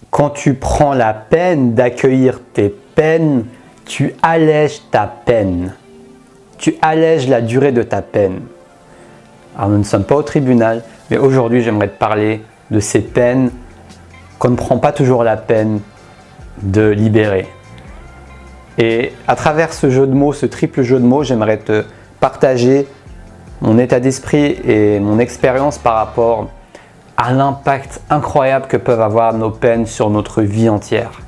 quand tu prends la peine d'accueillir tes peines, tu allèges ta peine. Tu allèges la durée de ta peine. Alors nous ne sommes pas au tribunal, mais aujourd'hui j'aimerais te parler de ces peines qu'on ne prend pas toujours la peine de libérer. Et à travers ce jeu de mots, ce triple jeu de mots, j'aimerais te partager mon état d'esprit et mon expérience par rapport à l'impact incroyable que peuvent avoir nos peines sur notre vie entière.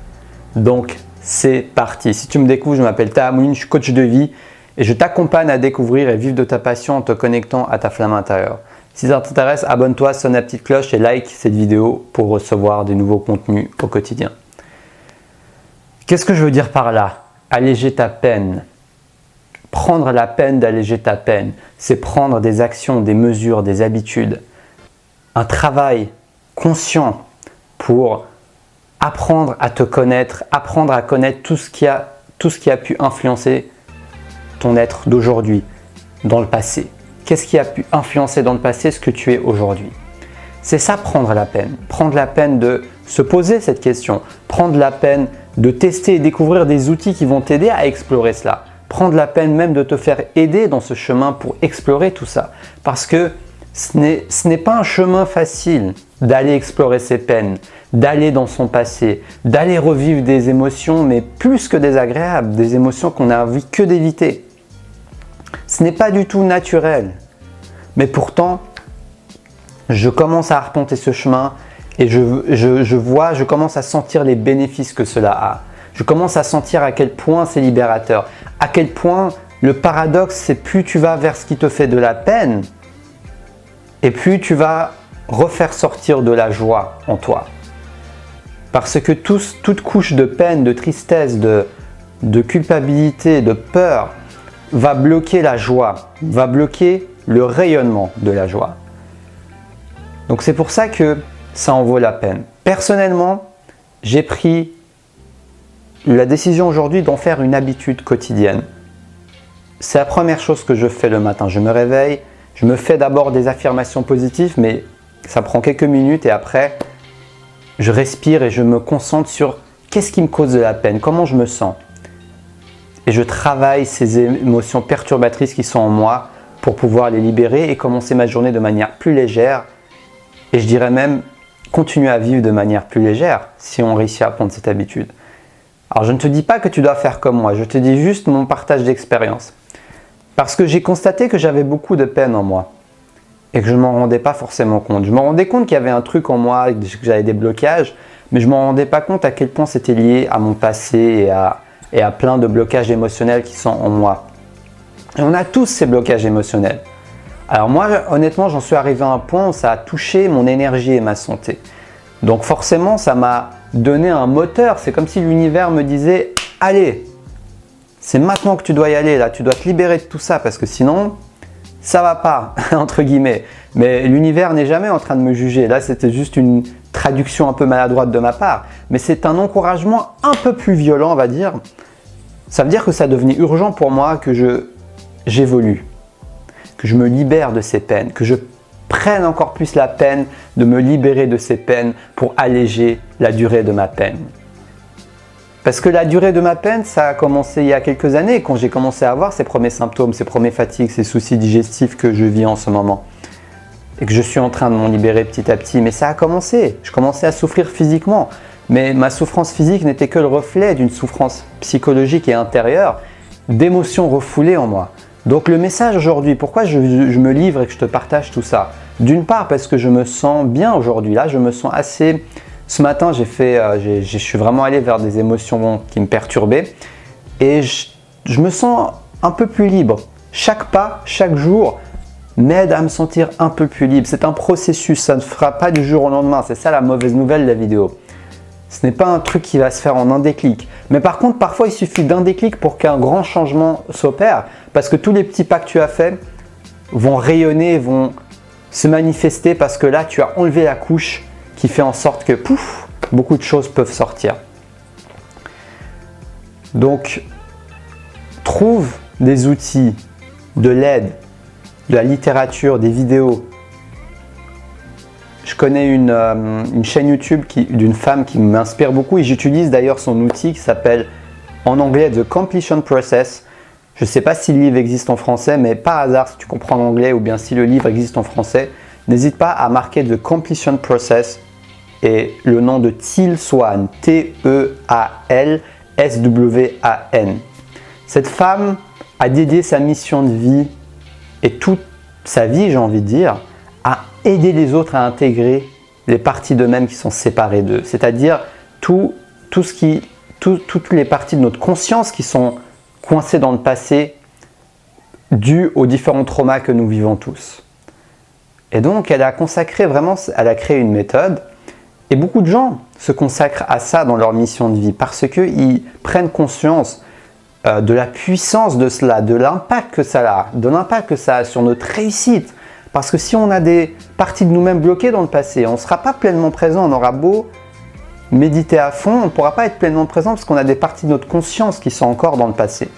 Donc c'est parti. Si tu me découvres, je m'appelle Taha Mouline, je suis coach de vie et je t'accompagne à découvrir et vivre de ta passion en te connectant à ta flamme intérieure. Si ça t'intéresse, abonne-toi, sonne la petite cloche et like cette vidéo pour recevoir des nouveaux contenus au quotidien. Qu'est-ce que je veux dire par là? Alléger ta peine. Prendre la peine d'alléger ta peine, c'est prendre des actions, des mesures, des habitudes, un travail conscient pour apprendre à te connaître, apprendre à connaître tout ce qui a pu influencer ton être d'aujourd'hui, dans le passé. Qu'est-ce qui a pu influencer dans le passé ce que tu es aujourd'hui? C'est ça, prendre la peine. Prendre la peine de se poser cette question. Prendre la peine de tester et découvrir des outils qui vont t'aider à explorer cela. Prendre la peine même de te faire aider dans ce chemin pour explorer tout ça. Parce que ce n'est pas un chemin facile d'aller explorer ses peines, d'aller dans son passé, d'aller revivre des émotions, mais plus que désagréables, des émotions qu'on a envie que d'éviter. Ce n'est pas du tout naturel. Mais pourtant, je commence à arpenter ce chemin et je commence à sentir les bénéfices que cela a. Je commence à sentir à quel point c'est libérateur, à quel point le paradoxe, c'est plus tu vas vers ce qui te fait de la peine et plus tu vas refaire sortir de la joie en toi. Parce que toute couche de peine, de tristesse, de culpabilité, de peur va bloquer la joie, va bloquer le rayonnement de la joie. Donc c'est pour ça que ça en vaut la peine. Personnellement, j'ai pris la décision aujourd'hui d'en faire une habitude quotidienne. C'est la première chose que je fais le matin. Je me réveille, je me fais d'abord des affirmations positives, mais ça prend quelques minutes et après, je respire et je me concentre sur qu'est-ce qui me cause de la peine, comment je me sens. Et je travaille ces émotions perturbatrices qui sont en moi pour pouvoir les libérer et commencer ma journée de manière plus légère. Et je dirais même continuer à vivre de manière plus légère si on réussit à prendre cette habitude. Alors je ne te dis pas que tu dois faire comme moi, je te dis juste mon partage d'expérience. Parce que j'ai constaté que j'avais beaucoup de peine en moi et que je ne m'en rendais pas forcément compte. Je me rendais compte qu'il y avait un truc en moi, que j'avais des blocages, mais je ne m'en rendais pas compte à quel point c'était lié à mon passé et à plein de blocages émotionnels qui sont en moi. Et on a tous ces blocages émotionnels. Alors moi, honnêtement, j'en suis arrivé à un point où ça a touché mon énergie et ma santé. Donc forcément, ça m'a donné un moteur. C'est comme si l'univers me disait « Allez, c'est maintenant que tu dois y aller, là, tu dois te libérer de tout ça parce que sinon, ça va pas, entre guillemets. » Mais l'univers n'est jamais en train de me juger. Là, c'était juste une traduction un peu maladroite de ma part. Mais c'est un encouragement un peu plus violent, on va dire. Ça veut dire que ça devenait urgent pour moi que j'évolue, que je me libère de ces peines, que je prenne encore plus la peine de me libérer de ces peines pour alléger la durée de ma peine. Parce que la durée de ma peine, ça a commencé il y a quelques années, quand j'ai commencé à avoir ces premiers symptômes, ces premières fatigues, ces soucis digestifs que je vis en ce moment. Et que je suis en train de m'en libérer petit à petit. Mais ça a commencé, je commençais à souffrir physiquement. Mais ma souffrance physique n'était que le reflet d'une souffrance psychologique et intérieure, d'émotions refoulées en moi. Donc le message aujourd'hui, pourquoi je me livre et que je te partage tout ça? D'une part parce que je me sens bien aujourd'hui, là je me sens assez... Ce matin je suis vraiment allé vers des émotions qui me perturbaient et je me sens un peu plus libre. Chaque pas, chaque jour m'aide à me sentir un peu plus libre. C'est un processus, ça ne fera pas du jour au lendemain, c'est ça la mauvaise nouvelle de la vidéo. Ce n'est pas un truc qui va se faire en un déclic. Mais par contre, parfois, il suffit d'un déclic pour qu'un grand changement s'opère. Parce que tous les petits pas que tu as faits vont rayonner, vont se manifester parce que là, tu as enlevé la couche qui fait en sorte que, pouf, beaucoup de choses peuvent sortir. Donc, trouve des outils, de l'aide, de la littérature, des vidéos. connais une chaîne YouTube d'une femme qui m'inspire beaucoup et j'utilise d'ailleurs son outil qui s'appelle en anglais The Completion Process. Je ne sais pas si le livre existe en français, mais par hasard, si tu comprends l'anglais ou bien si le livre existe en français, n'hésite pas à marquer The Completion Process et le nom de Teal Swan, T-E-A-L-S-W-A-N. Cette femme a dédié sa mission de vie et toute sa vie, j'ai envie de dire, à aider les autres à intégrer les parties d'eux-mêmes qui sont séparées d'eux. C'est-à-dire toutes les parties de notre conscience qui sont coincées dans le passé dues aux différents traumas que nous vivons tous. Et donc, elle a créé une méthode et beaucoup de gens se consacrent à ça dans leur mission de vie parce qu'ils prennent conscience de la puissance de cela, de l'impact que ça a sur notre réussite. Parce que si on a des parties de nous-mêmes bloquées dans le passé, on ne sera pas pleinement présent, on aura beau méditer à fond, on ne pourra pas être pleinement présent parce qu'on a des parties de notre conscience qui sont encore dans le passé.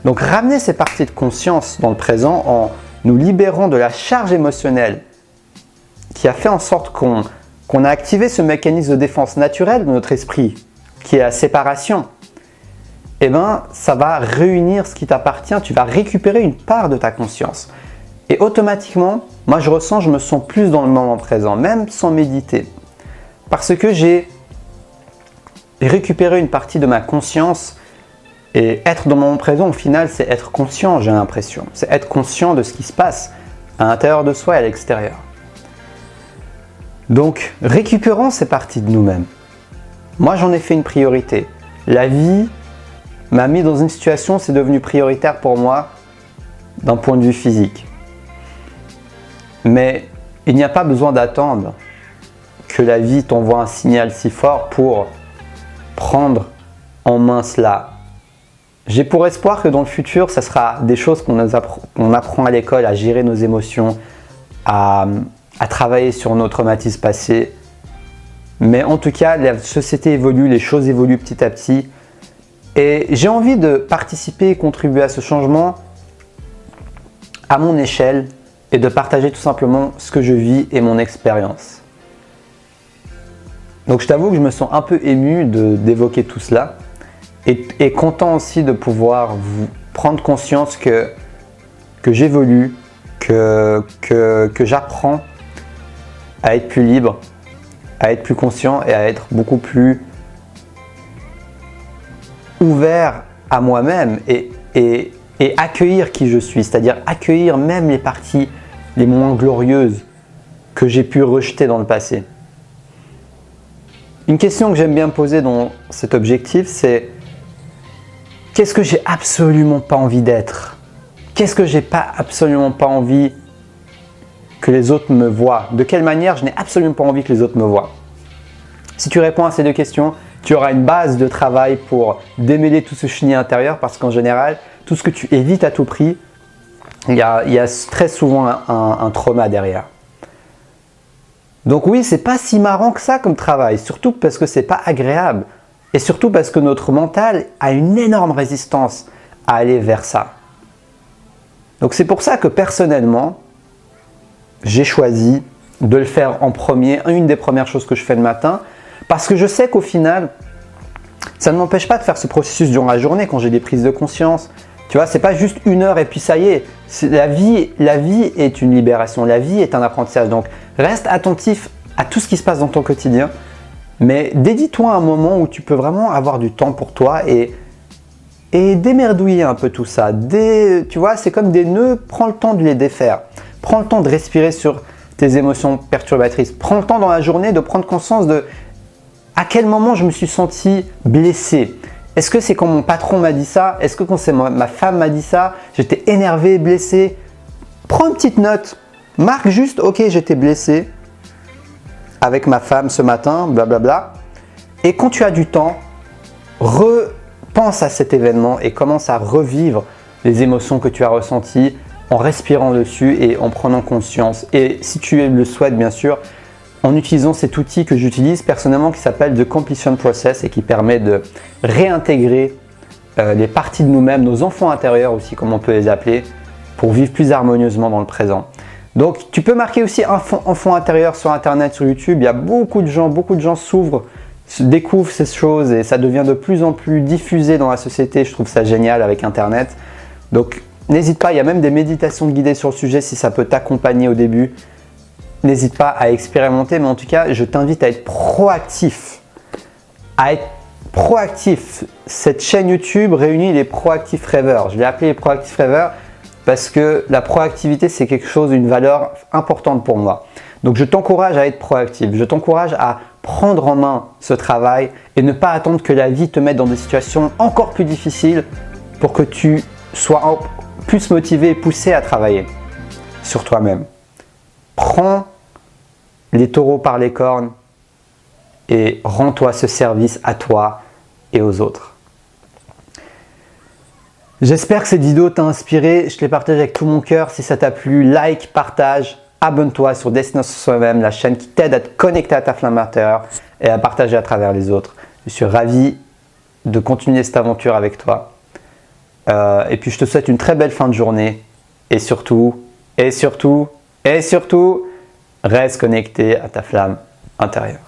Donc ramener ces parties de conscience dans le présent en nous libérant de la charge émotionnelle qui a fait en sorte qu'on a activé ce mécanisme de défense naturel de notre esprit, qui est la séparation, eh bien, ça va réunir ce qui t'appartient, tu vas récupérer une part de ta conscience. Et automatiquement, moi je me sens plus dans le moment présent, même sans méditer. Parce que j'ai récupéré une partie de ma conscience et être dans le moment présent, au final, c'est être conscient, j'ai l'impression. C'est être conscient de ce qui se passe à l'intérieur de soi et à l'extérieur. Donc, récupérons ces parties de nous-mêmes. Moi, j'en ai fait une priorité. La vie m'a mis dans une situation, c'est devenu prioritaire pour moi d'un point de vue physique. Mais il n'y a pas besoin d'attendre que la vie t'envoie un signal si fort pour prendre en main cela. J'ai pour espoir que dans le futur, ça sera des choses qu'on apprend à l'école, à gérer nos émotions, à travailler sur nos traumatismes passés. Mais en tout cas, la société évolue, les choses évoluent petit à petit. Et j'ai envie de participer et contribuer à ce changement à mon échelle et de partager tout simplement ce que je vis et mon expérience. Donc je t'avoue que je me sens un peu ému d'évoquer tout cela et content aussi de pouvoir prendre conscience que j'évolue, que j'apprends à être plus libre, à être plus conscient et à être beaucoup plus ouvert à moi-même et accueillir qui je suis, c'est-à-dire accueillir même les parties les moins glorieuses que j'ai pu rejeter dans le passé. Une question que j'aime bien poser dans cet objectif, c'est qu'est-ce que j'ai absolument pas envie d'être? Qu'est-ce que j'ai absolument pas envie que les autres me voient? De quelle manière je n'ai absolument pas envie que les autres me voient? Si tu réponds à ces deux questions, tu auras une base de travail pour démêler tout ce chenille intérieur parce qu'en général, tout ce que tu évites à tout prix, il y a très souvent un trauma derrière. Donc oui, c'est pas si marrant que ça comme travail, surtout parce que c'est pas agréable et surtout parce que notre mental a une énorme résistance à aller vers ça. Donc c'est pour ça que personnellement, j'ai choisi de le faire en premier, une des premières choses que je fais le matin, parce que je sais qu'au final, ça ne m'empêche pas de faire ce processus durant la journée quand j'ai des prises de conscience. Tu vois, c'est pas juste 1 heure et puis ça y est. La vie est une libération, la vie est un apprentissage. Donc reste attentif à tout ce qui se passe dans ton quotidien, mais dédie-toi un moment où tu peux vraiment avoir du temps pour toi et démerdouiller un peu tout ça. Tu vois, c'est comme des nœuds, prends le temps de les défaire. Prends le temps de respirer sur tes émotions perturbatrices. Prends le temps dans la journée de prendre conscience de à quel moment je me suis senti blessé. Est-ce que c'est quand mon patron m'a dit ça? Est-ce que quand c'est ma femme m'a dit ça? J'étais énervé, blessé. Prends une petite note. Marque juste, ok, j'étais blessé avec ma femme ce matin, blablabla. Et quand tu as du temps, repense à cet événement et commence à revivre les émotions que tu as ressenties en respirant dessus et en prenant conscience. Et si tu le souhaites, bien sûr, en utilisant cet outil que j'utilise personnellement qui s'appelle The Completion Process et qui permet de réintégrer les parties de nous-mêmes, nos enfants intérieurs aussi, comme on peut les appeler, pour vivre plus harmonieusement dans le présent. Donc tu peux marquer aussi un fond intérieur sur internet, sur YouTube. Il y a beaucoup de gens s'ouvrent, découvrent ces choses et ça devient de plus en plus diffusé dans la société. Je trouve ça génial avec internet. Donc n'hésite pas, il y a même des méditations guidées sur le sujet si ça peut t'accompagner au début. N'hésite pas à expérimenter, mais en tout cas, je t'invite à être proactif. Cette chaîne YouTube réunit les proactifs rêveurs. Je l'ai appelé les proactifs rêveurs parce que la proactivité, c'est quelque chose, une valeur importante pour moi. Donc, je t'encourage à être proactif. Je t'encourage à prendre en main ce travail et ne pas attendre que la vie te mette dans des situations encore plus difficiles pour que tu sois plus motivé et poussé à travailler sur toi-même. Prends les taureaux par les cornes et rends-toi ce service à toi et aux autres. J'espère que cette vidéo t'a inspiré. Je te l'ai partagée avec tout mon cœur. Si ça t'a plu, like, partage, abonne-toi sur Destination Soi-même, la chaîne qui t'aide à te connecter à ta flamme intérieure et à partager à travers les autres. Je suis ravi de continuer cette aventure avec toi. Et puis je te souhaite une très belle fin de journée et surtout, reste connecté à ta flamme intérieure.